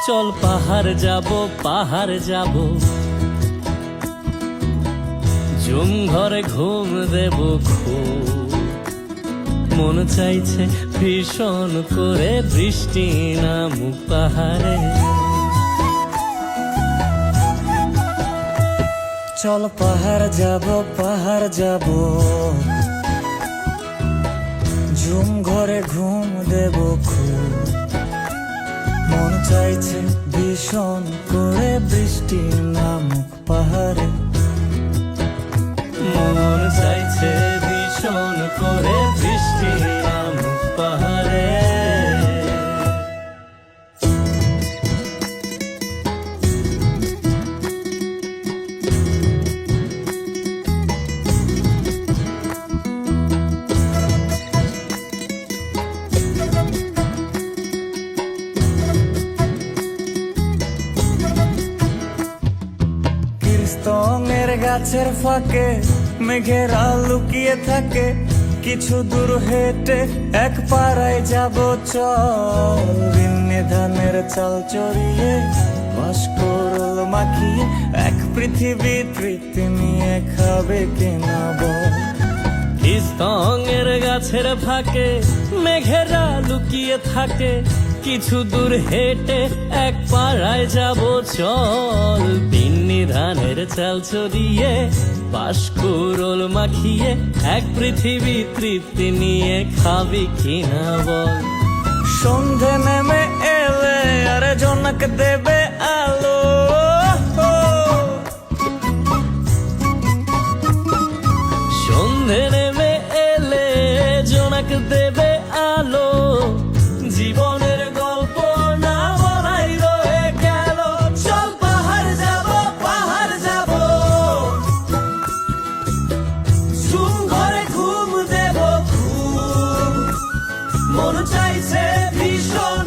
চল পাহাড় যাব জুম ঘরে ঘুম দেব খুব মন চাইছে ভীষণ করে বৃষ্টি নামুক পাহাড়ে। চল পাহাড় যাব ঝুম ঘরে ঘুম দেব খুব মন চাইছে ভীষণ করে বৃষ্টি নামুক পাহাড়ে। মন চাইছে ভীষণ করে বৃষ্টি নামুক পাহাড়ে। স্তঙের গাছের ফাঁকে মেঘেরা লুকিয়ে থাকে, কিছু দূর হেঁটে এক পাড়ায় যাব চল। বিন্নি ধানের চাল চড়িয়ে বাঁশকরল মাখিয়ে এক পৃথিবী তৃপ্তি নিয়ে খাবে কিনা বল। স্তঙের গাছের ফাঁকে মেঘেরা লুকিয়ে থাকে, কিছু দূর হেঁটে এক পাড়ায় যাব চল। বিন্নি ধানের চাল চড়িয়ে বাঁশকরল মাখিয়ে এক পৃথিবী তৃপ্তি নিয়ে খাবি কিনা বল। সন্ধে নেমে এলে আর জনক দেবে আলো, সন্ধে নেমে এলে জোনাক দেবে আলো। জীবনের গল্প না বলাই রয়ে গেল, চল পাহাড় যাব ঝুম ঘরে ঘুম দেব খুব মন চাইছে ভীষণ